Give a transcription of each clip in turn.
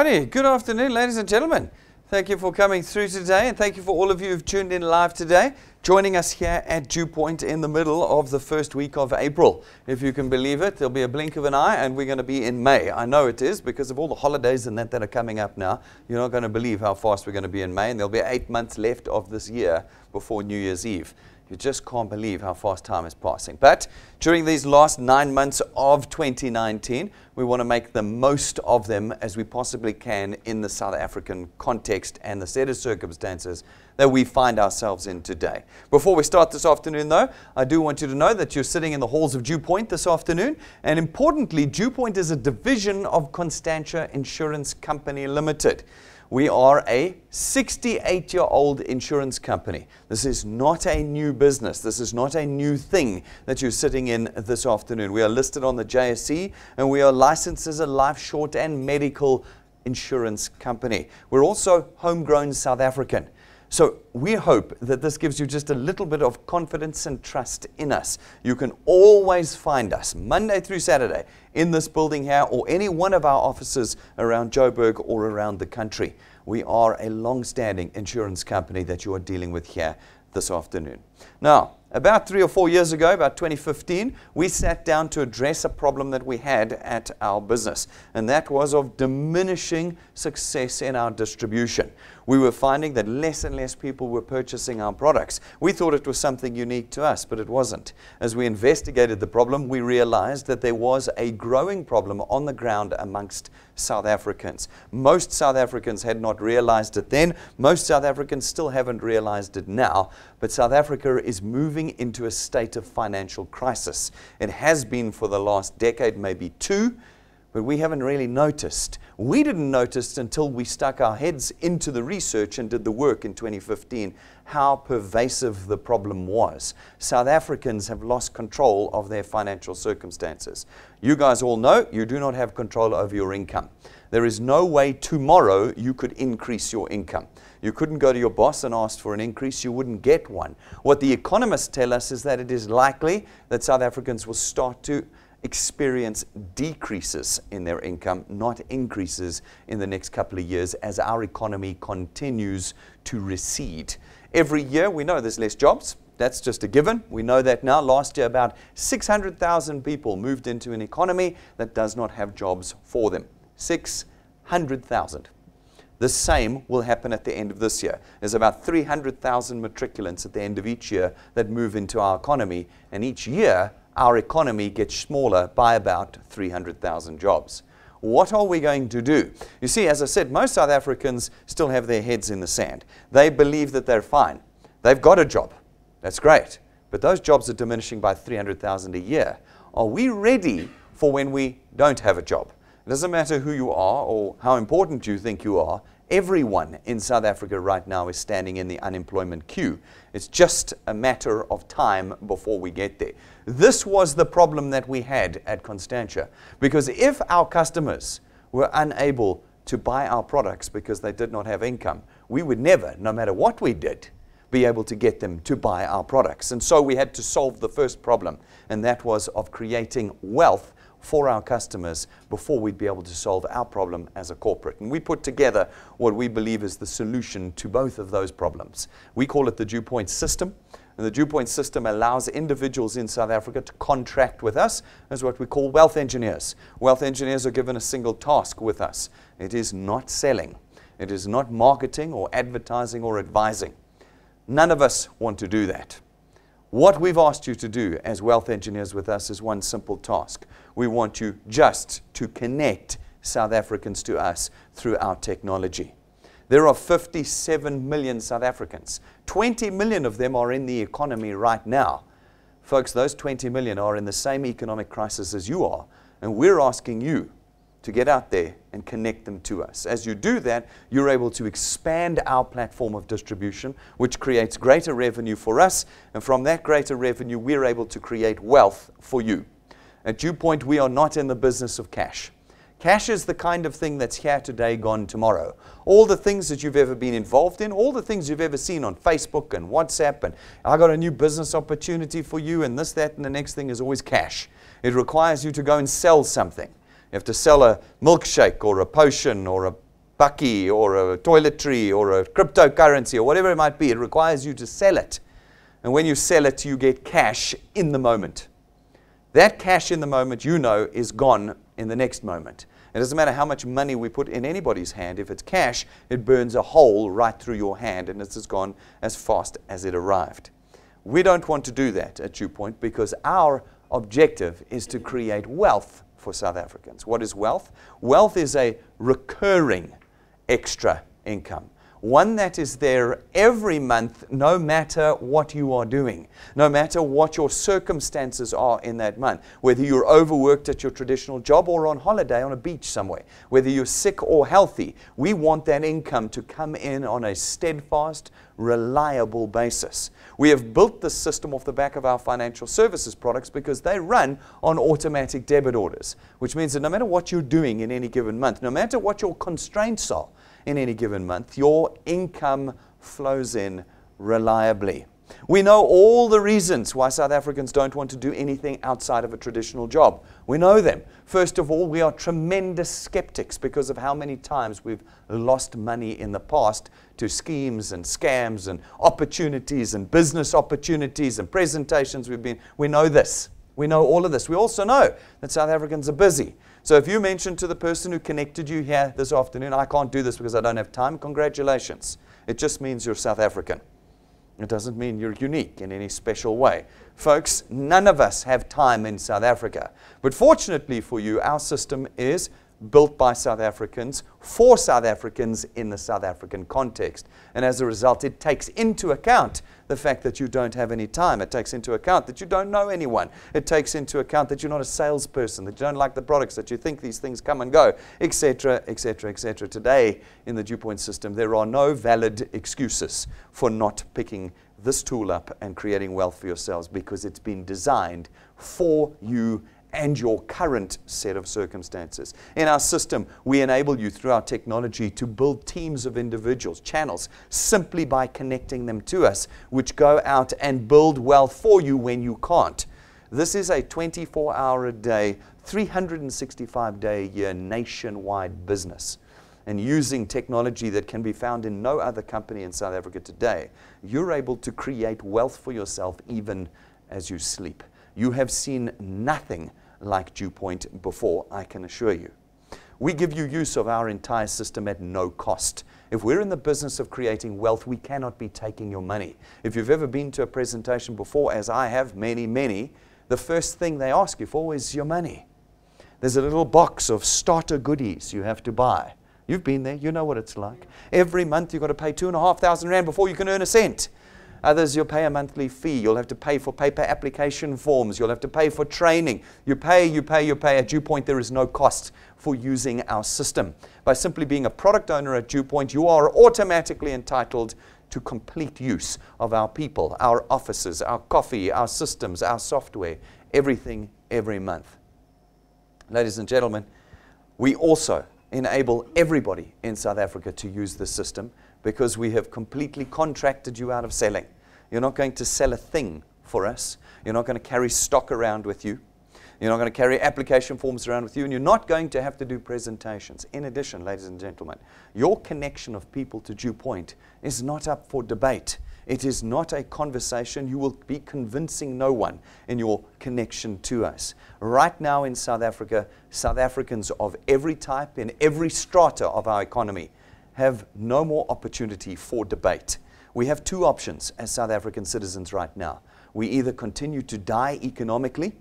Alrighty, good afternoon, ladies and gentlemen. Thank you for coming through today, and thank you for all of you who've tuned in live today, joining us here at DuePoint in the middle of the first week of April. If you can believe it, there'll be a blink of an eye, and we're going to be in May. I know it is, because of all the holidays and that are coming up now. You're not going to believe how fast we're going to be in May, and there'll be 8 months left of this year before New Year's Eve. You just can't believe how fast time is passing. But during these last 9 months of 2019, we want to make the most of them as we possibly can in the South African context and the set of circumstances that we find ourselves in today. Before we start this afternoon, though, I do want you to know that you're sitting in the halls of DuePoint this afternoon. And importantly, DuePoint is a division of Constantia Insurance Company Limited. We are a 68-year-old insurance company. This is not a new business. This is not a new thing that you're sitting in this afternoon. We are listed on the JSE, and we are licensed as a life, short, and medical insurance company. We're also homegrown South African. So we hope that this gives you just a little bit of confidence and trust in us. You can always find us Monday through Saturday in this building here or any one of our offices around Joburg or around the country. We are a long-standing insurance company that you are dealing with here this afternoon. Now, about 3 or 4 years ago, about 2015, we sat down to address a problem that we had at our business, and that was of diminishing success in our distribution. We were finding that less and less people were purchasing our products. We thought it was something unique to us, but it wasn't. As we investigated the problem, we realized that there was a growing problem on the ground amongst South Africans. Most South Africans had not realized it then. Most South Africans still haven't realized it now. But South Africa is moving into a state of financial crisis. It has been for the last decade, maybe two, but we haven't really noticed. We didn't notice until we stuck our heads into the research and did the work in 2015, how pervasive the problem was. South Africans have lost control of their financial circumstances. You guys all know you do not have control over your income. There is no way tomorrow you could increase your income. You couldn't go to your boss and ask for an increase. You wouldn't get one. What the economists tell us is that it is likely that South Africans will start to experience decreases in their income, not increases in the next couple of years as our economy continues to recede. Every year we know there's less jobs. That's just a given. We know that now. Last year about 600,000 people moved into an economy that does not have jobs for them. 600,000. The same will happen at the end of this year. There's about 300,000 matriculants at the end of each year that move into our economy, and each year our economy gets smaller by about 300,000 jobs. What are we going to do? You see, as I said, most South Africans still have their heads in the sand. They believe that they're fine. They've got a job. That's great. But those jobs are diminishing by 300,000 a year. Are we ready for when we don't have a job? It doesn't matter who you are or how important you think you are. Everyone in South Africa right now is standing in the unemployment queue. It's just a matter of time before we get there. This was the problem that we had at Constantia, because if our customers were unable to buy our products because they did not have income, we would never, no matter what we did, be able to get them to buy our products. And so we had to solve the first problem, and that was of creating wealth for our customers before we'd be able to solve our problem as a corporate. And we put together what we believe is the solution to both of those problems. We call it the DuePoint system. And the DuePoint system allows individuals in South Africa to contract with us as what we call wealth engineers. Wealth engineers are given a single task with us. It is not selling. It is not marketing or advertising or advising. None of us want to do that. What we've asked you to do as wealth engineers with us is one simple task. We want you just to connect South Africans to us through our technology. There are 57 million South Africans. 20 million of them are in the economy right now. Folks, those 20 million are in the same economic crisis as you are, and we're asking you to get out there and connect them to us. As you do that, you're able to expand our platform of distribution, which creates greater revenue for us, and from that greater revenue, we're able to create wealth for you. At DuePoint, we are not in the business of cash. Cash is the kind of thing that's here today, gone tomorrow. All the things that you've ever been involved in, all the things you've ever seen on Facebook and WhatsApp, and I got a new business opportunity for you, and this, that, and the next thing is always cash. It requires you to go and sell something. You have to sell a milkshake or a potion or a bakkie or a toiletry or a cryptocurrency or whatever it might be, it requires you to sell it. And when you sell it, you get cash in the moment. That cash in the moment, you know, is gone in the next moment. It doesn't matter how much money we put in anybody's hand. If it's cash, it burns a hole right through your hand, and it's gone as fast as it arrived. We don't want to do that at DuePoint because our objective is to create wealth for South Africans. What is wealth? Wealth is a recurring extra income. One that is there every month, no matter what you are doing, no matter what your circumstances are in that month, whether you're overworked at your traditional job or on holiday on a beach somewhere, whether you're sick or healthy, we want that income to come in on a steadfast, reliable basis. We have built this system off the back of our financial services products because they run on automatic debit orders, which means that no matter what you're doing in any given month, no matter what your constraints are, in any given month, your income flows in reliably. We know all the reasons why South Africans don't want to do anything outside of a traditional job. We know them. First of all, we are tremendous skeptics because of how many times we've lost money in the past to schemes and scams and opportunities and business opportunities and presentations we know this. We know all of this. We also know that South Africans are busy. So if you mention to the person who connected you here this afternoon, I can't do this because I don't have time, congratulations. It just means you're South African. It doesn't mean you're unique in any special way. Folks, none of us have time in South Africa. But fortunately for you, our system is built by South Africans for South Africans in the South African context. And as a result, it takes into account the fact that you don't have any time. It takes into account that you don't know anyone. It takes into account that you're not a salesperson, that you don't like the products, that you think these things come and go, etc., etc., etc. Today, in the DuePoint system, there are no valid excuses for not picking this tool up and creating wealth for yourselves because it's been designed for you and your current set of circumstances. In our system, we enable you through our technology to build teams of individuals, channels, simply by connecting them to us, which go out and build wealth for you when you can't. This is a 24-hour-a-day, 365-day-a-year nationwide business. And using technology that can be found in no other company in South Africa today, you're able to create wealth for yourself even as you sleep. You have seen nothing like DuePoint before, I can assure you. We give you use of our entire system at no cost. If we're in the business of creating wealth, we cannot be taking your money. If you've ever been to a presentation before, as I have, many, the first thing they ask you for is your money. There's a little box of starter goodies you have to buy. You've been there, you know what it's like. Every month you've got to pay 2,500 Rand before you can earn a cent. Others, you'll pay a monthly fee. You'll have to pay for paper application forms. You'll have to pay for training. You pay. At DuePoint, there is no cost for using our system. By simply being a product owner at DuePoint, you are automatically entitled to complete use of our people, our offices, our coffee, our systems, our software, everything, every month. Ladies and gentlemen, we also enable everybody in South Africa to use the system because we have completely contracted you out of selling. You're not going to sell a thing for us. You're not going to carry stock around with you. You're not going to carry application forms around with you, and you're not going to have to do presentations. In addition, ladies and gentlemen, your connection of people to DuePoint is not up for debate. It is not a conversation. You will be convincing no one in your connection to us. Right now in South Africa, South Africans of every type, in every strata of our economy, have no more opportunity for debate. We have two options as South African citizens right now. We either continue to die economically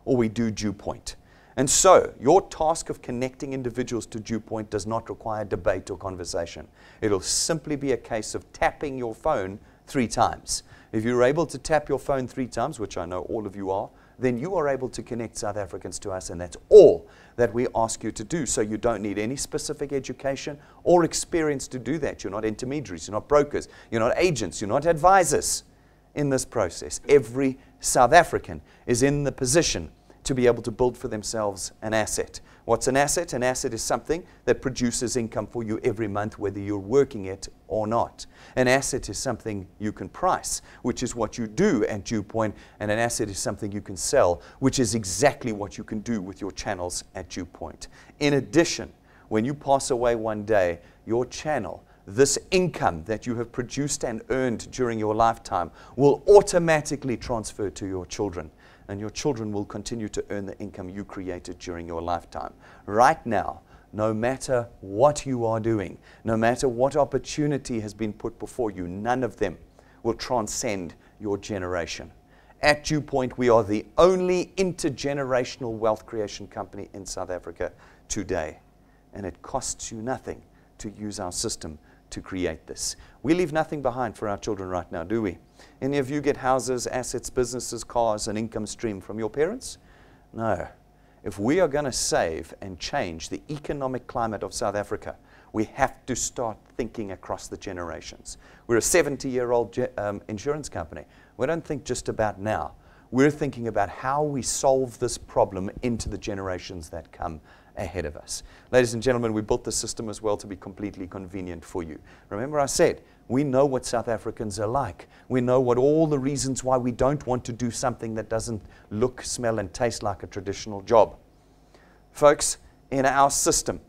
or we do DuePoint. And so, your task of connecting individuals to DuePoint does not require debate or conversation. It'll simply be a case of tapping your phone 3 times. If you're able to tap your phone 3 times, which I know all of you are, then you are able to connect South Africans to us, and that's all that we ask you to do. So you don't need any specific education or experience to do that. You're not intermediaries, you're not brokers, you're not agents, you're not advisors in this process. Every South African is in the position to be able to build for themselves an asset. What's an asset? An asset is something that produces income for you every month, whether you're working it or not. An asset is something you can price, which is what you do at DuePoint, and an asset is something you can sell, which is exactly what you can do with your channels at DuePoint. In addition, when you pass away one day, your channel, this income that you have produced and earned during your lifetime, will automatically transfer to your children. And your children will continue to earn the income you created during your lifetime. Right now, no matter what you are doing, no matter what opportunity has been put before you, none of them will transcend your generation. At DuePoint, we are the only intergenerational wealth creation company in South Africa today. And it costs you nothing to use our system to create this. We leave nothing behind for our children right now, do we? Any of you get houses, assets, businesses, cars, an income stream from your parents? No. If we are going to save and change the economic climate of South Africa, we have to start thinking across the generations. We're a 70-year-old insurance company. We don't think just about now. We're thinking about how we solve this problem into the generations that come ahead of us. Ladies and gentlemen, we built the system as well to be completely convenient for you. Remember I said, we know what South Africans are like. We know what all the reasons why we don't want to do something that doesn't look, smell, and taste like a traditional job. Folks, in our system,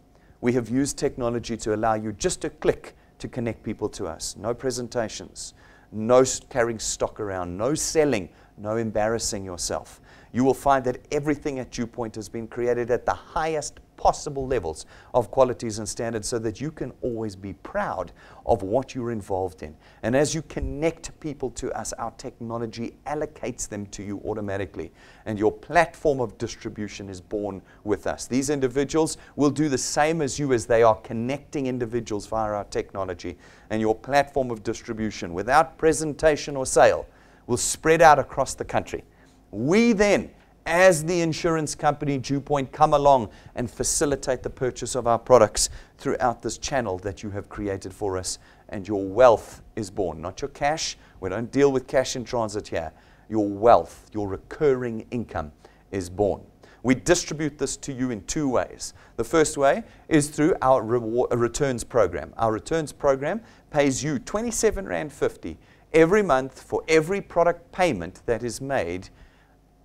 we have used technology to allow you just a click to connect people to us. No presentations, no carrying stock around, no selling, no embarrassing yourself. You will find that everything at DuePoint has been created at the highest possible levels of qualities and standards so that you can always be proud of what you're involved in. And as you connect people to us, our technology allocates them to you automatically. And your platform of distribution is born with us. These individuals will do the same as you as they are connecting individuals via our technology. And your platform of distribution, without presentation or sale, will spread out across the country. We then, as the insurance company DuePoint, come along and facilitate the purchase of our products throughout this channel that you have created for us, and your wealth is born, not your cash. We don't deal with cash in transit here. Your wealth, your recurring income is born. We distribute this to you in two ways. The first way is through our returns program. Our returns program pays you R27.50 every month for every product payment that is made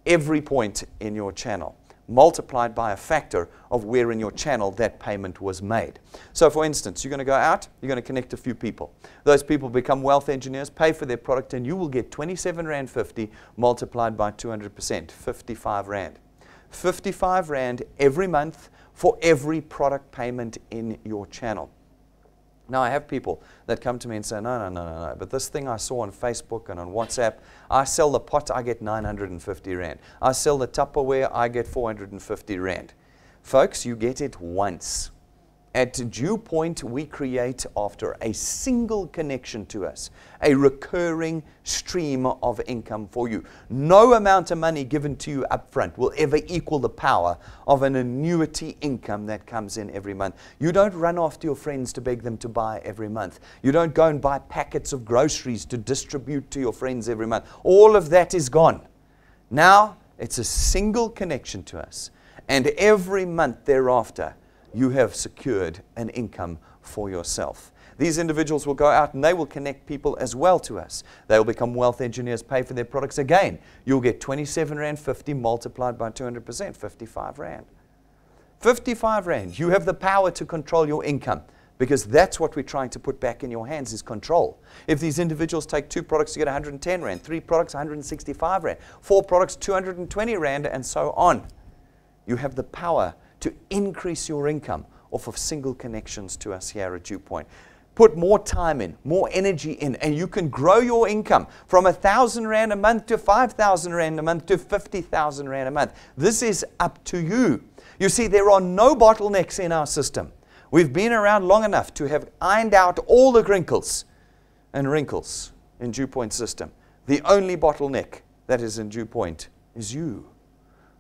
every point in your channel, multiplied by a factor of where in your channel that payment was made. So for instance, you're going to go out, you're going to connect a few people. Those people become wealth engineers, pay for their product, and you will get R27.50 multiplied by 200%, 55 Rand. 55 Rand every month for every product payment in your channel. Now, I have people that come to me and say, no, but this thing I saw on Facebook and on WhatsApp, I sell the pot, I get 950 Rand. I sell the Tupperware, I get 450 Rand. Folks, you get it once. At DuePoint, we create, after a single connection to us, a recurring stream of income for you. No amount of money given to you up front will ever equal the power of an annuity income that comes in every month. You don't run after your friends to beg them to buy every month. You don't go and buy packets of groceries to distribute to your friends every month. All of that is gone. Now, it's a single connection to us. And every month thereafter, you have secured an income for yourself. These individuals will go out and they will connect people as well to us. They will become wealth engineers, pay for their products. Again, you'll get R27.50 multiplied by 200%, 55 Rand. 55 Rand. You have the power to control your income, because that's what we're trying to put back in your hands, is control. If these individuals take 2 products, you get 110 Rand, 3 products, 165 Rand, 4 products, 220 Rand, and so on. You have the power to increase your income off of single connections to us here at DuePoint. Put more time in, more energy in, and you can grow your income from 1,000 Rand a month to 5,000 Rand a month to 50,000 Rand a month. This is up to you. You see, there are no bottlenecks in our system. We've been around long enough to have ironed out all the crinkles and wrinkles in DuePoint's system. The only bottleneck that is in DuePoint is you.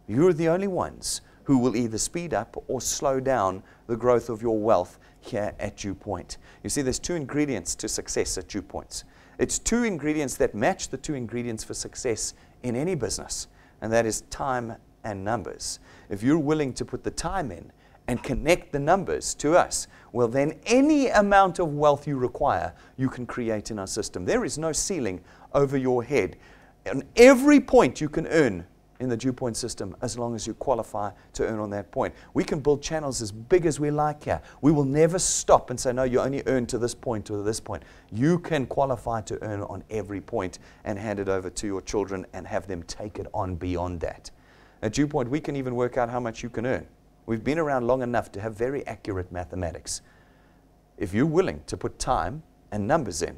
You're the only ones who will either speed up or slow down the growth of your wealth here at DuePoint. You see, there's 2 ingredients to success at DuePoint. It's 2 ingredients that match the 2 ingredients for success in any business, and that is time and numbers. If you're willing to put the time in and connect the numbers to us, well, then any amount of wealth you require, you can create in our system. There is no ceiling over your head. On every point you can earn in the DuePoint system as long as you qualify to earn on that point. We can build channels as big as we like here. We will never stop and say, no, you only earn to this point or this point. You can qualify to earn on every point and hand it over to your children and have them take it on beyond that. At DuePoint, we can even work out how much you can earn. We've been around long enough to have very accurate mathematics. If you're willing to put time and numbers in,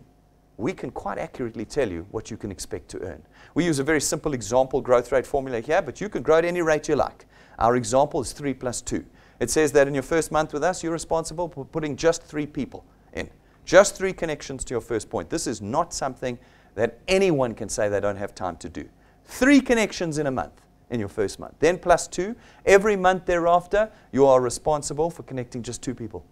we can quite accurately tell you what you can expect to earn. We use a very simple example growth rate formula here, but you can grow at any rate you like. Our example is 3 plus 2. It says that in your first month with us, you're responsible for putting just 3 people in. Just 3 connections to your first point. This is not something that anyone can say they don't have time to do. 3 connections in a month in your first month. Then plus 2. Every month thereafter, you are responsible for connecting just 2 people.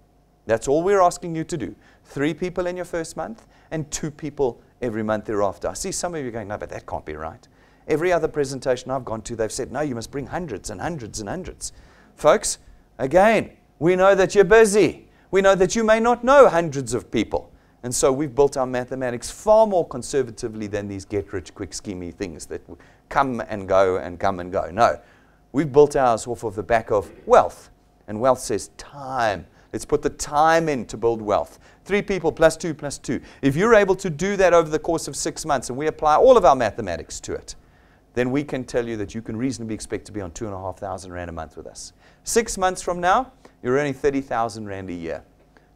That's all we're asking you to do. 3 people in your first month and 2 people every month thereafter. I see some of you going, no, but that can't be right. Every other presentation I've gone to, they've said, no, you must bring hundreds and hundreds and hundreds. Folks, again, we know that you're busy. We know that you may not know hundreds of people. And so we've built our mathematics far more conservatively than these get-rich-quick schemey things that come and go and come and go. No, we've built ours off of the back of wealth. And wealth says time. Let's put the time in to build wealth. 3 people plus 2 plus 2. If you're able to do that over the course of 6 months and we apply all of our mathematics to it, then we can tell you that you can reasonably expect to be on 2,500 Rand a month with us. 6 months from now, you're earning 30,000 Rand a year.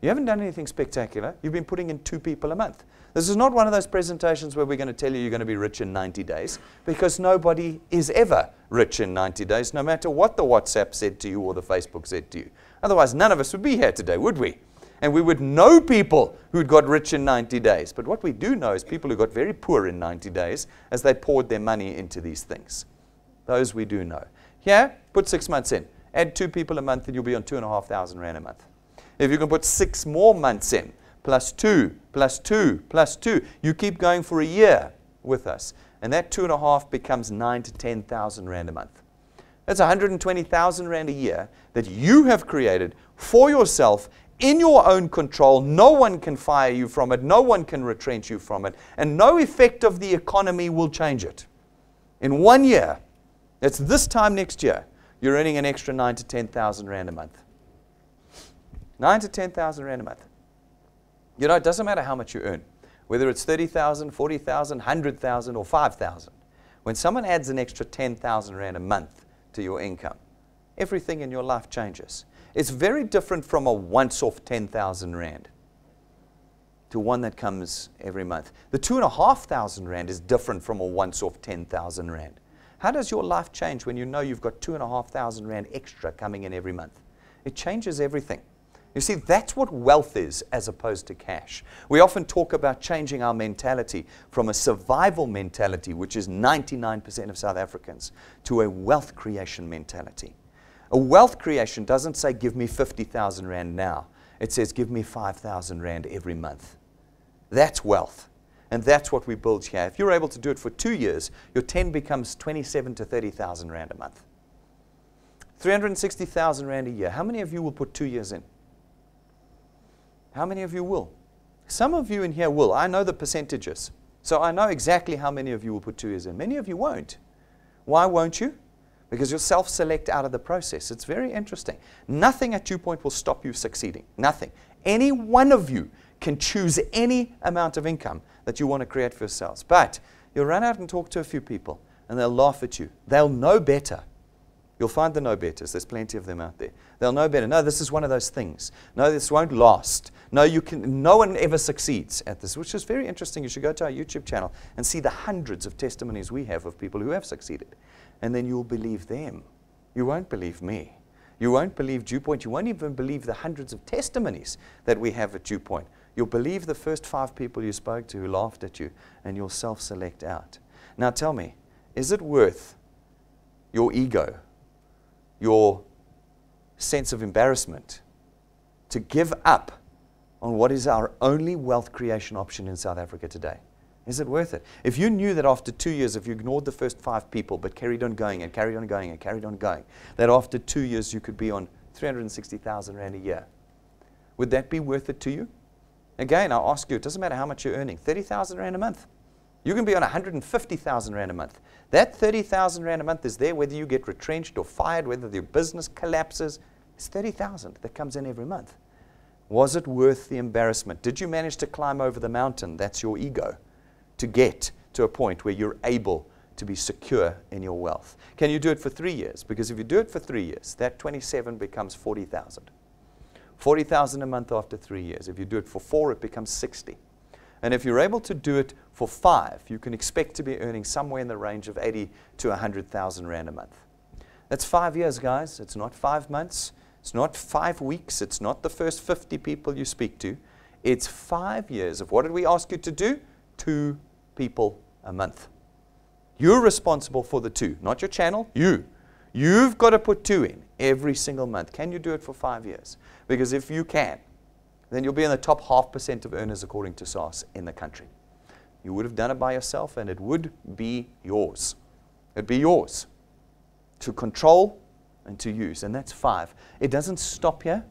You haven't done anything spectacular. You've been putting in 2 people a month. This is not one of those presentations where we're going to tell you you're going to be rich in 90 days, because nobody is ever rich in 90 days, no matter what the WhatsApp said to you or the Facebook said to you. Otherwise, none of us would be here today, would we? And we would know people who'd got rich in 90 days. But what we do know is people who got very poor in 90 days as they poured their money into these things. Those we do know. Here, put 6 months in. Add 2 people a month and you'll be on 2,500 Rand a month. If you can put 6 more months in, plus 2, plus 2, plus 2, you keep going for a year with us. And that 2.5 becomes 9,000 to 10,000 Rand a month. That's 120,000 Rand a year that you have created for yourself in your own control. No one can fire you from it. No one can retrench you from it. And no effect of the economy will change it. In 1 year, that's this time next year, you're earning an extra 9,000 to 10,000 Rand a month. 9,000 to 10,000 Rand a month. You know, it doesn't matter how much you earn, whether it's 30,000, 40,000, 100,000 or 5,000. When someone adds an extra 10,000 Rand a month to your income, everything in your life changes. It's very different from a once-off 10,000 Rand to one that comes every month. The 2,500 Rand is different from a once-off 10,000 Rand. How does your life change when you know you've got 2,500 Rand extra coming in every month? It changes everything. You see, that's what wealth is as opposed to cash. We often talk about changing our mentality from a survival mentality, which is 99% of South Africans, to a wealth creation mentality. A wealth creation doesn't say, give me 50,000 Rand now. It says, give me 5,000 Rand every month. That's wealth. And that's what we build here. If you're able to do it for 2 years, your 10 becomes 27 to 30,000 Rand a month. 360,000 Rand a year. How many of you will put 2 years in? How many of you will? Some of you in here will. I know the percentages. So I know exactly how many of you will put 2 years in. Many of you won't. Why won't you? Because you'll self-select out of the process. It's very interesting. Nothing at DuePoint will stop you succeeding. Nothing. Any one of you can choose any amount of income that you want to create for yourselves. But you'll run out and talk to a few people, and they'll laugh at you. They'll know better. You'll find the know-betters. There's plenty of them out there. They'll know better. No, this is one of those things. No, this won't last. No, no one ever succeeds at this, which is very interesting. You should go to our YouTube channel and see the hundreds of testimonies we have of people who have succeeded. And then you'll believe them. You won't believe me. You won't believe DuePoint. You won't even believe the hundreds of testimonies that we have at DuePoint. You'll believe the first 5 people you spoke to who laughed at you, and you'll self-select out. Now tell me, is it worth your ego, your sense of embarrassment, to give up on what is our only wealth creation option in South Africa today? Is it worth it? If you knew that after 2 years, if you ignored the first 5 people but carried on going and carried on going and carried on going, that after 2 years you could be on 360,000 Rand a year, would that be worth it to you? Again, I'll ask you, it doesn't matter how much you're earning. 30,000 Rand a month. You can be on 150,000 Rand a month. That 30,000 Rand a month is there whether you get retrenched or fired, whether your business collapses. It's 30,000 that comes in every month. Was it worth the embarrassment? Did you manage to climb over the mountain? That's your ego, to get to a point where you're able to be secure in your wealth. Can you do it for 3 years? Because if you do it for 3 years, that 27 becomes 40,000. 40,000 a month after 3 years. If you do it for 4, it becomes 60. And if you're able to do it for 5, you can expect to be earning somewhere in the range of 80 to 100,000 Rand a month. That's 5 years, guys. It's not 5 months. It's not 5 weeks. It's not the first 50 people you speak to. It's 5 years of what did we ask you to do? 2 people a month. You're responsible for the 2, not your channel, you. You've got to put 2 in every single month. Can you do it for 5 years? Because if you can, then you'll be in the top 0.5% of earners according to SARS in the country. You would have done it by yourself and it would be yours. It'd be yours to control and to use, and that's 5. It doesn't stop here.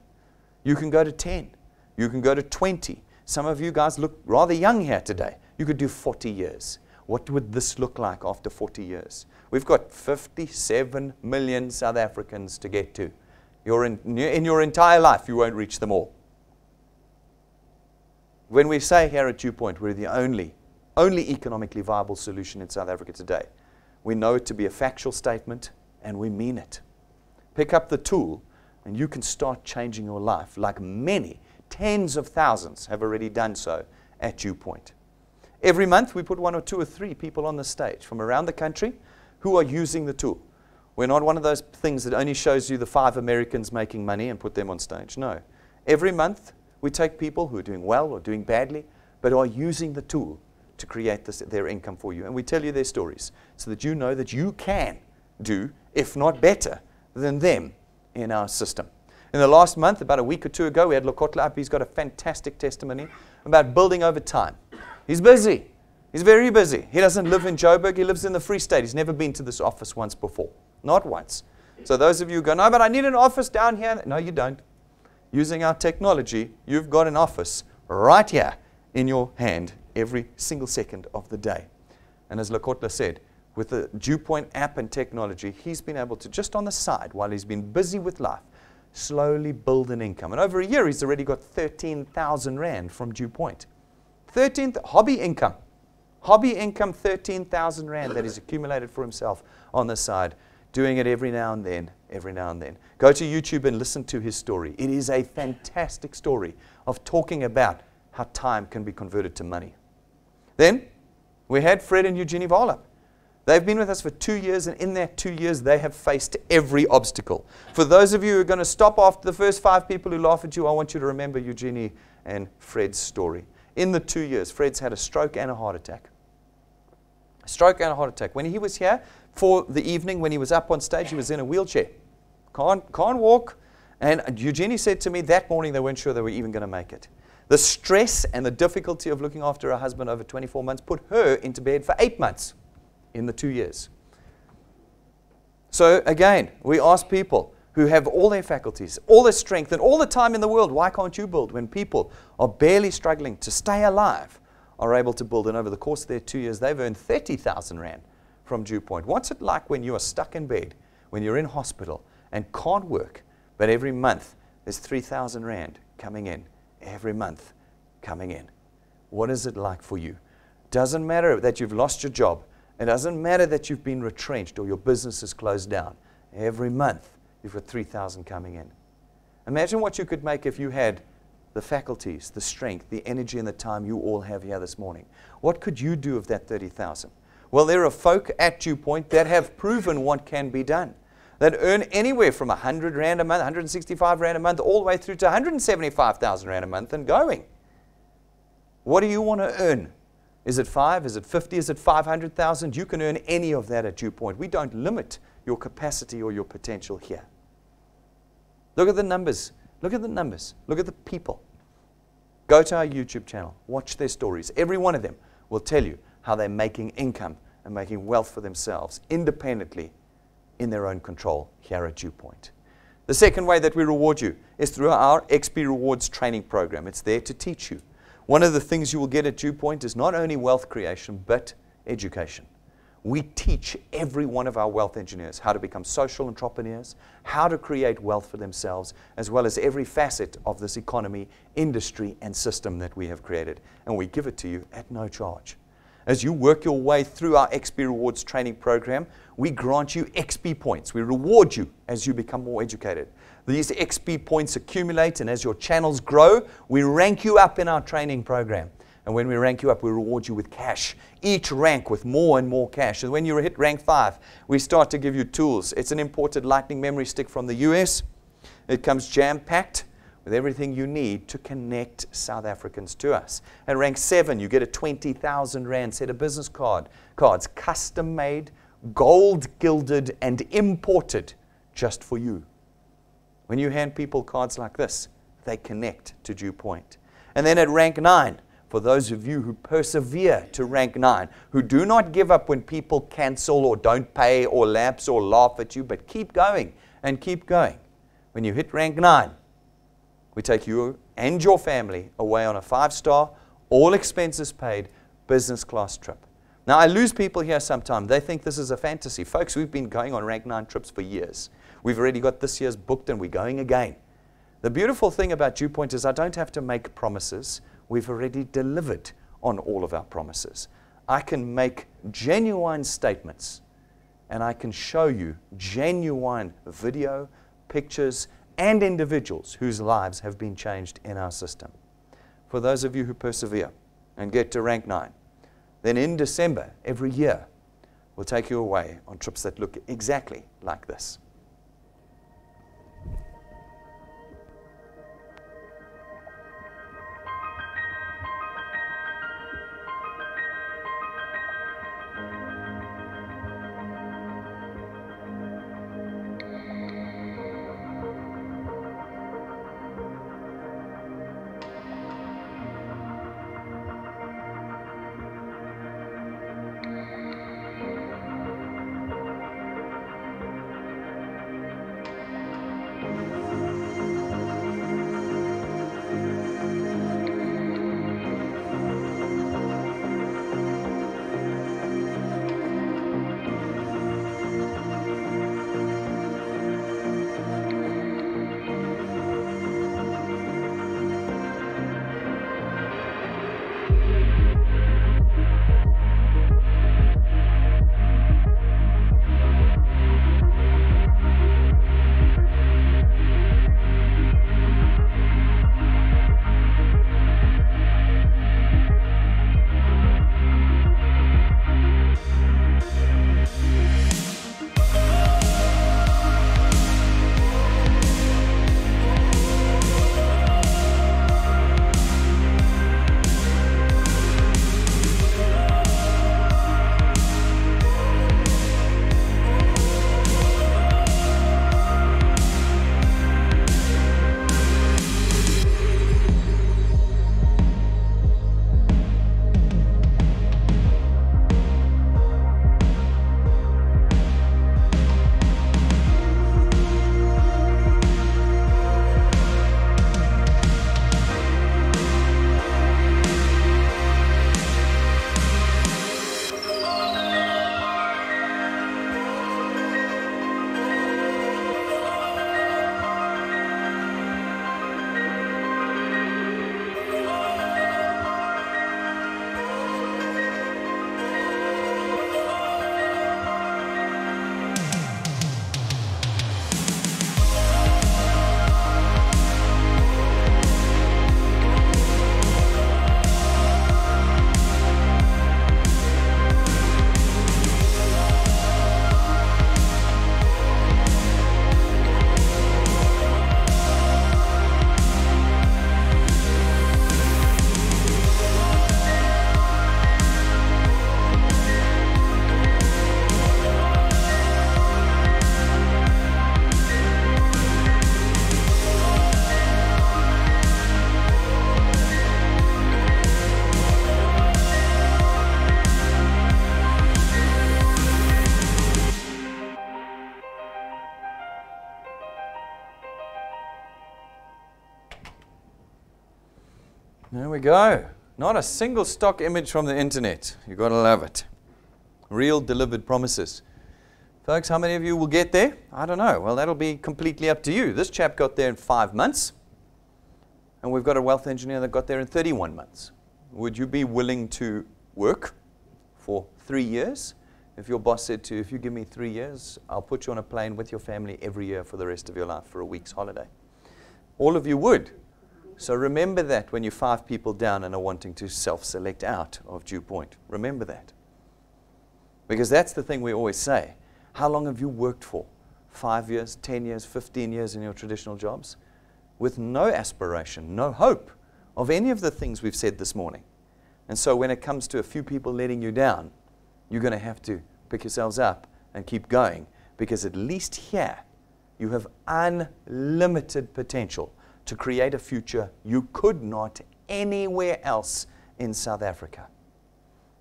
You can go to 10. You can go to 20. Some of you guys look rather young here today. You could do 40 years. What would this look like after 40 years? We've got 57 million South Africans to get to. In your entire life, you won't reach them all. When we say here at DuePoint, we're the only economically viable solution in South Africa today, we know it to be a factual statement, and we mean it. Pick up the tool, and you can start changing your life like many, tens of thousands have already done so at DuePoint. Every month, we put 1 or 2 or 3 people on the stage from around the country who are using the tool. We're not one of those things that only shows you the 5 Americans making money and put them on stage. No. Every month, we take people who are doing well or doing badly, but are using the tool to create their income for you. And we tell you their stories so that you know that you can do, if not better, than them in our system. In the last month, about a week or 2 ago, we had Lokotla up. He's got a fantastic testimony about building over time. He's busy. He's very busy. He doesn't live in Joburg. He lives in the Free State. He's never been to this office once before. Not once. So those of you who go, no, but I need an office down here. No, you don't. Using our technology, you've got an office right here in your hand every single second of the day. And as Lokotla said, with the DuePoint app and technology, he's been able to, just on the side, while he's been busy with life, slowly build an income. And over a year, he's already got 13,000 Rand from DuePoint. Hobby income, 13,000 Rand that he's accumulated for himself on the side, doing it every now and then. Go to YouTube and listen to his story. It is a fantastic story of talking about how time can be converted to money. Then we had Fred and Eugenie Valap. They've been with us for 2 years, and in that 2 years, they have faced every obstacle. For those of you who are going to stop after the first 5 people who laugh at you, I want you to remember Eugenie and Fred's story. In the 2 years, Fred's had a stroke and a heart attack. A stroke and a heart attack. When he was here for the evening, when he was up on stage, he was in a wheelchair. Can't walk. And Eugenie said to me that morning they weren't sure they were even going to make it. The stress and the difficulty of looking after her husband over 24 months put her into bed for 8 months in the 2 years. So again, we ask people who have all their faculties, all their strength, and all the time in the world, why can't you build when people are barely struggling to stay alive, are able to build? And over the course of their 2 years, they've earned 30,000 Rand from DuePoint. What's it like when you are stuck in bed, when you're in hospital and can't work, but every month there's 3,000 Rand coming in, every month coming in? What is it like for you? Doesn't matter that you've lost your job. It doesn't matter that you've been retrenched or your business is closed down. Every month, you've got 3,000 coming in. Imagine what you could make if you had the faculties, the strength, the energy, and the time you all have here this morning. What could you do of that 30,000? Well, there are folk at DuePoint that have proven what can be done, that earn anywhere from 100 Rand a month, 165 Rand a month, all the way through to 175,000 Rand a month and going. What do you want to earn? Is it 5? Is it 50? Is it 500,000? You can earn any of that at DuePoint. We don't limit your capacity or your potential here. Look at the numbers. Look at the numbers. Look at the people. Go to our YouTube channel. Watch their stories. Every one of them will tell you how they're making income and making wealth for themselves independently in their own control here at DuePoint. The second way that we reward you is through our XP Rewards training program. It's there to teach you. One of the things you will get at DuePoint is not only wealth creation, but education. We teach every one of our wealth engineers how to become social entrepreneurs, how to create wealth for themselves, as well as every facet of this economy, industry, and system that we have created. And we give it to you at no charge. As you work your way through our XP Rewards training program, we grant you XP points. We reward you as you become more educated. These XP points accumulate, and as your channels grow, we rank you up in our training program. And when we rank you up, we reward you with cash. Each rank with more and more cash. And when you hit rank 5, we start to give you tools. It's an imported Lightning memory stick from the US. It comes jam-packed with everything you need to connect South Africans to us. At rank 7, you get a 20,000 Rand set of business cards, custom-made, gold-gilded, and imported just for you. When you hand people cards like this, they connect to DuePoint. And then at rank 9, for those of you who persevere to rank 9, who do not give up when people cancel or don't pay or lapse or laugh at you, but keep going and keep going. When you hit rank 9, we take you and your family away on a 5-star, all expenses paid, business class trip. Now, I lose people here sometimes. They think this is a fantasy. Folks, we've been going on rank 9 trips for years. We've already got this year's booked and we're going again. The beautiful thing about DuePoint is I don't have to make promises. We've already delivered on all of our promises. I can make genuine statements, and I can show you genuine video, pictures, and individuals whose lives have been changed in our system. For those of you who persevere and get to rank 9, then in December every year, we'll take you away on trips that look exactly like this. There we go. Not a single stock image from the internet. You've got to love it. Real delivered promises. Folks, how many of you will get there? I don't know. Well, that'll be completely up to you. This chap got there in 5 months, and we've got a wealth engineer that got there in 31 months. Would you be willing to work for 3 years? If your boss said to you, if you give me 3 years, I'll put you on a plane with your family every year for the rest of your life for a week's holiday. All of you would. So remember that when you're 5 people down and are wanting to self-select out of DuePoint. Remember that. Because that's the thing we always say. How long have you worked for? 5 years, 10 years, 15 years in your traditional jobs? With no aspiration, no hope of any of the things we've said this morning. And so when it comes to a few people letting you down, you're going to have to pick yourselves up and keep going. Because at least here, you have unlimited potential to create a future you could not anywhere else in South Africa.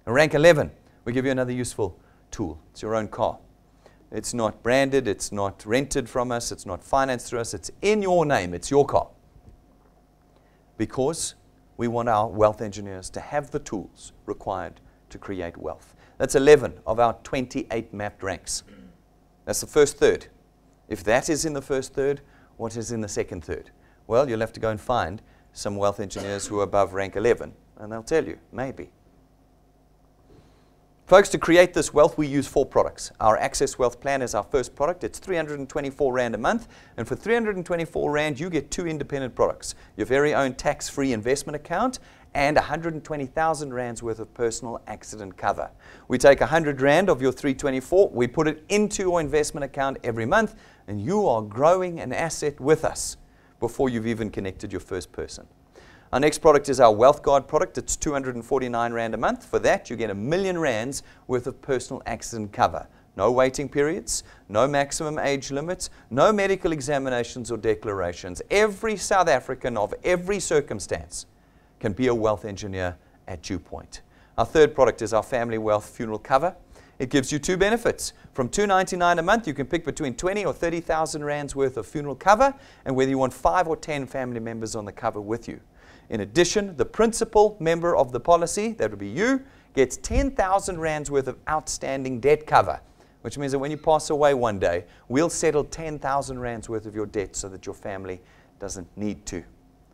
Rank 11, we give you another useful tool. It's your own car. It's not branded, it's not rented from us, it's not financed through us, it's in your name, it's your car. Because we want our wealth engineers to have the tools required to create wealth. That's 11 of our 28 mapped ranks. That's the first third. If that is in the first third, what is in the second third? Well, you'll have to go and find some wealth engineers who are above rank 11, and they'll tell you, maybe. Folks, to create this wealth, we use 4 products. Our Access Wealth Plan is our first product. It's 324 Rand a month. And for 324 Rand, you get 2 independent products. Your very own tax-free investment account and 120,000 Rands worth of personal accident cover. We take 100 Rand of your 324, we put it into your investment account every month, and you are growing an asset with us before you've even connected your first person. Our next product is our Wealth Guard product. It's 249 Rand a month. For that, you get R1,000,000 Rands worth of personal accident cover. No waiting periods, no maximum age limits, no medical examinations or declarations. Every South African of every circumstance can be a wealth engineer at DuePoint. Our third product is our Family Wealth Funeral Cover. It gives you 2 benefits. From $299 a month, you can pick between 20 or 30,000 Rands worth of funeral cover, and whether you want 5 or 10 family members on the cover with you. In addition, the principal member of the policy, that would be you, gets 10,000 Rands worth of outstanding debt cover, which means that when you pass away one day, we'll settle 10,000 Rands worth of your debt so that your family doesn't need to.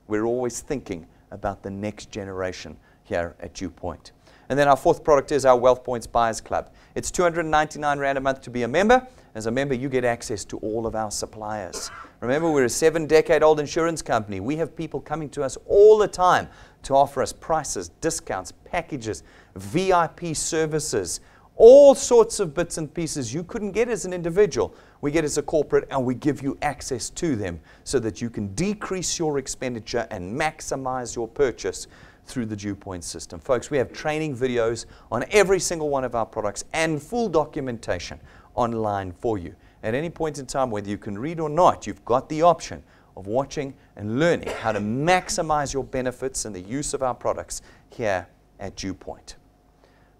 We're always thinking about the next generation here at DuePoint. And then our fourth product is our Wealth Points Buyers Club. It's 299 Rand a month to be a member. As a member, you get access to all of our suppliers. Remember, we're a 7-decade-old insurance company. We have people coming to us all the time to offer us prices, discounts, packages, VIP services, all sorts of bits and pieces you couldn't get as an individual. We get as a corporate, and we give you access to them so that you can decrease your expenditure and maximize your purchase through the DuePoint system. Folks, we have training videos on every single one of our products and full documentation online for you. At any point in time, whether you can read or not, you've got the option of watching and learning how to maximize your benefits and the use of our products here at DuePoint.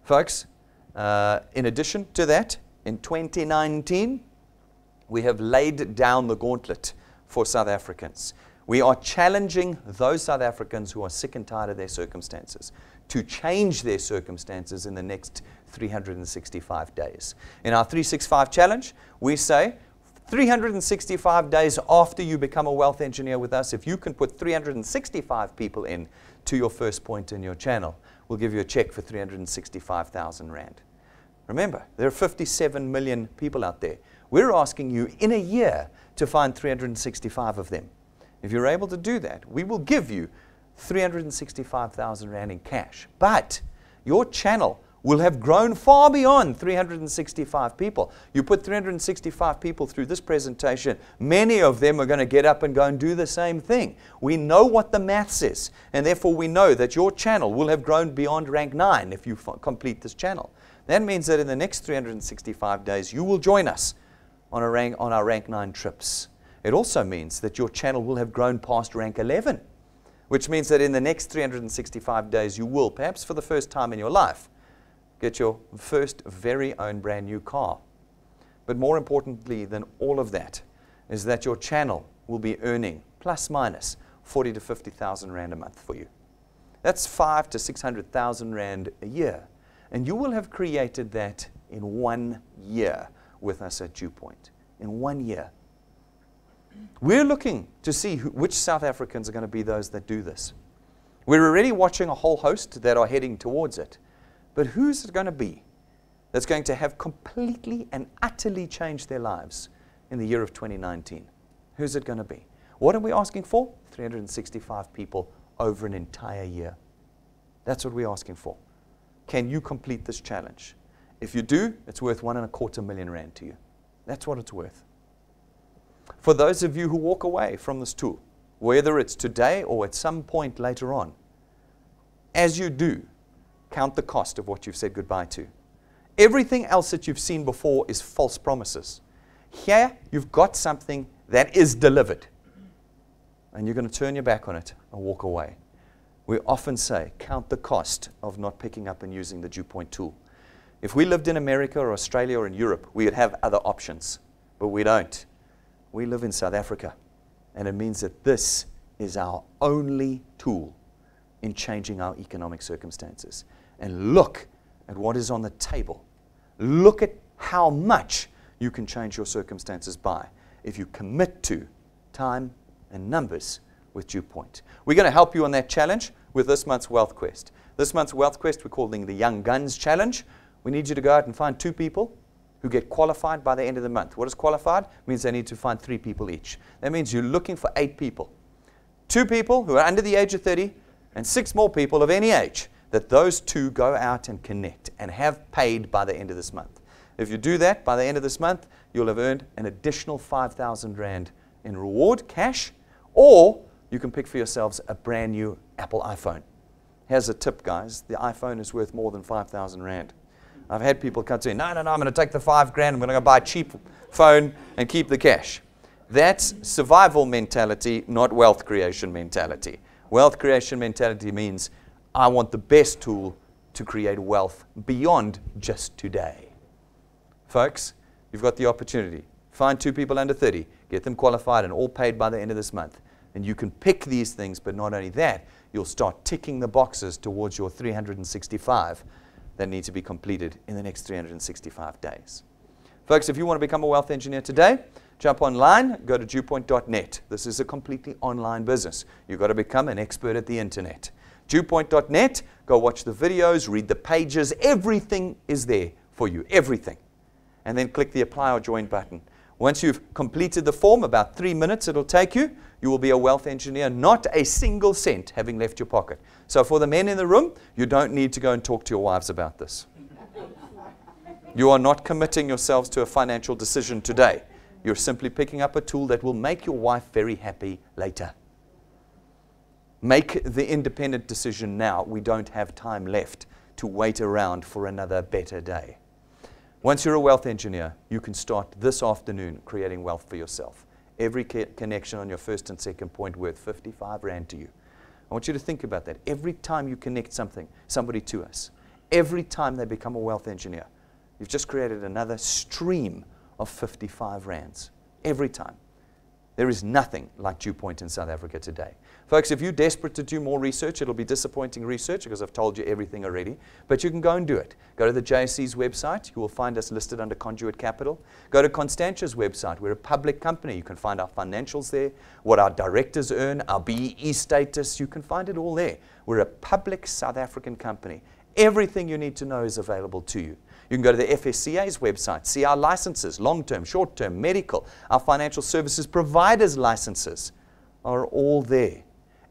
Folks, in addition to that, in 2019, we have laid down the gauntlet for South Africans. We are challenging those South Africans who are sick and tired of their circumstances to change their circumstances in the next 365 days. In our 365 challenge, we say 365 days after you become a wealth engineer with us, if you can put 365 people in to your first point in your channel, we'll give you a check for 365,000 Rand. Remember, there are 57 million people out there. We're asking you in a year to find 365 of them. If you're able to do that, we will give you 365,000 Rand in cash. But your channel will have grown far beyond 365 people. You put 365 people through this presentation, many of them are going to get up and go and do the same thing. We know what the maths is, and therefore we know that your channel will have grown beyond rank 9 if you complete this channel. That means that in the next 365 days, you will join us on our rank 9 trips. It also means that your channel will have grown past rank 11, which means that in the next 365 days, you will, perhaps for the first time in your life, get your first very own brand new car. But more importantly than all of that is that your channel will be earning plus minus 40 to 50,000 Rand a month for you. That's 500 to 600,000 Rand a year. And you will have created that in 1 year with us at DuePoint. In 1 year. We're looking to see which South Africans are going to be those that do this. We're already watching a whole host that are heading towards it. But who's it going to be that's going to have completely and utterly changed their lives in the year of 2019? Who's it going to be? What are we asking for? 365 people over an entire year. That's what we're asking for. Can you complete this challenge? If you do, it's worth R1.25 million to you. That's what it's worth. For those of you who walk away from this tool, whether it's today or at some point later on, as you do, count the cost of what you've said goodbye to. Everything else that you've seen before is false promises. Here, you've got something that is delivered. And you're going to turn your back on it and walk away. We often say, count the cost of not picking up and using the DuePoint tool. If we lived in America or Australia or in Europe, we would have other options. But we don't. We live in South Africa. And it means that this is our only tool in changing our economic circumstances. And look at what is on the table. Look at how much you can change your circumstances by if you commit to time and numbers with DuePoint. We're going to help you on that challenge with this month's Wealth Quest. This month's Wealth Quest we're calling the Young Guns Challenge. We need you to go out and find 2 people who get qualified by the end of the month. What is qualified? It means they need to find 3 people each. That means you're looking for 8 people. 2 people who are under the age of 30 and 6 more people of any age, that those 2 go out and connect and have paid by the end of this month. If you do that by the end of this month, you'll have earned an additional 5,000 Rand in reward, cash, or you can pick for yourselves a brand new Apple iPhone. Here's a tip, guys. The iPhone is worth more than 5,000 Rand. I've had people come to me, no, I'm going to take the 5 grand, I'm going to go buy a cheap phone and keep the cash. That's survival mentality, not wealth creation mentality. Wealth creation mentality means I want the best tool to create wealth beyond just today. Folks, you've got the opportunity. Find 2 people under 30, get them qualified and all paid by the end of this month. And you can pick these things, but not only that, you'll start ticking the boxes towards your 365 that need to be completed in the next 365 days. Folks, if you want to become a wealth engineer today, jump online, go to dewpoint.net. This is a completely online business. You've got to become an expert at the internet. Dewpoint.net, go watch the videos, read the pages. Everything is there for you, everything. And then click the apply or join button. Once you've completed the form, about 3 minutes it'll take you, you will be a wealth engineer, not a single cent having left your pocket. So for the men in the room, you don't need to go and talk to your wives about this. You are not committing yourselves to a financial decision today. You're simply picking up a tool that will make your wife very happy later. Make the independent decision now. We don't have time left to wait around for another better day. Once you're a wealth engineer, you can start this afternoon creating wealth for yourself. Every connection on your first and second point worth 55 Rand to you. I want you to think about that. Every time you connect somebody to us, every time they become a wealth engineer, you've just created another stream of 55 Rands. Every time. There is nothing like DuePoint in South Africa today. Folks, if you're desperate to do more research, it'll be disappointing research because I've told you everything already. But you can go and do it. Go to the JSE's website. You will find us listed under Conduit Capital. Go to Constantia's website. We're a public company. You can find our financials there, what our directors earn, our BEE status. You can find it all there. We're a public South African company. Everything you need to know is available to you. You can go to the FSCA's website, see our licenses, long-term, short-term, medical, our financial services providers' licenses are all there.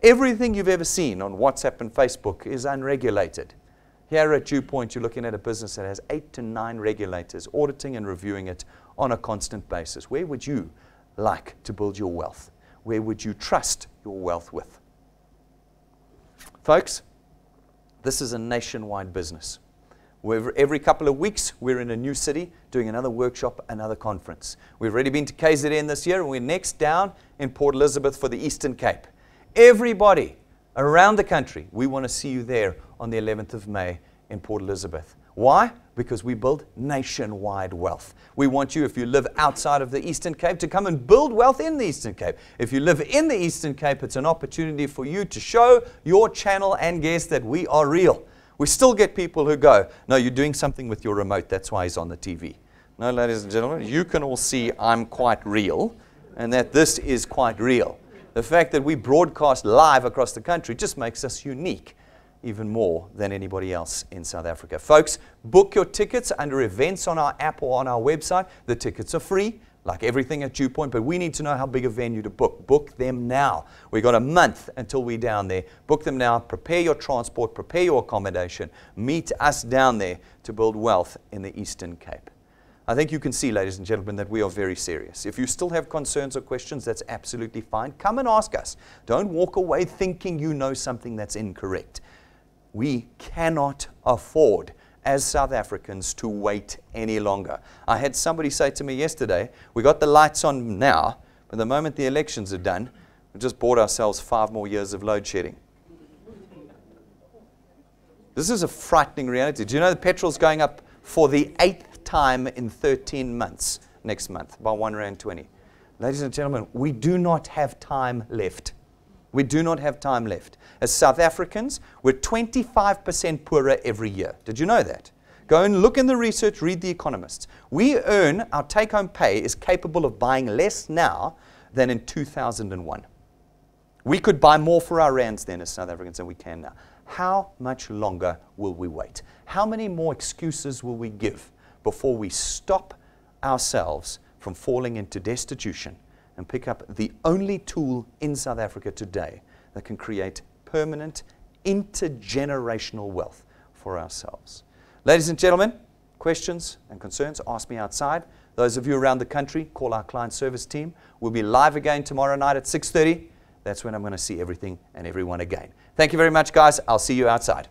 Everything you've ever seen on WhatsApp and Facebook is unregulated. Here at DuePoint, you're looking at a business that has 8 to 9 regulators auditing and reviewing it on a constant basis. Where would you like to build your wealth? Where would you trust your wealth with? Folks, this is a nationwide business. Every couple of weeks, we're in a new city doing another workshop, another conference. We've already been to KZN this year, and we're next down in Port Elizabeth for the Eastern Cape. Everybody around the country, we want to see you there on the 11th of May in Port Elizabeth. Why? Because we build nationwide wealth. We want you, if you live outside of the Eastern Cape, to come and build wealth in the Eastern Cape. If you live in the Eastern Cape, it's an opportunity for you to show your channel and guests that we are real. We still get people who go, no, you're doing something with your remote, that's why he's on the TV. No, ladies and gentlemen, you can all see I'm quite real, and that this is quite real. The fact that we broadcast live across the country just makes us unique, even more than anybody else in South Africa. Folks, book your tickets under events on our app or on our website. The tickets are free, like everything at DuePoint, but we need to know how big a venue to book. Book them now. We've got a month until we're down there. Book them now. Prepare your transport. Prepare your accommodation. Meet us down there to build wealth in the Eastern Cape. I think you can see, ladies and gentlemen, that we are very serious. If you still have concerns or questions, that's absolutely fine. Come and ask us. Don't walk away thinking you know something that's incorrect. We cannot afford, as South Africans, to wait any longer. I had somebody say to me yesterday, we got the lights on now, but the moment the elections are done, we just bought ourselves 5 more years of load shedding. This is a frightening reality. Do you know the petrol's going up for the 8th time in 13 months next month, by R1.20? Ladies and gentlemen, we do not have time left. We do not have time left. As South Africans, we're 25% poorer every year. Did you know that? Go and look in the research, read The Economists. We earn, our take-home pay is capable of buying less now than in 2001. We could buy more for our rands then as South Africans than we can now. How much longer will we wait? How many more excuses will we give before we stop ourselves from falling into destitution and pick up the only tool in South Africa today that can create permanent, intergenerational wealth for ourselves? Ladies and gentlemen, questions and concerns, ask me outside. Those of you around the country, call our client service team. We'll be live again tomorrow night at 6:30. That's when I'm going to see everything and everyone again. Thank you very much, guys. I'll see you outside.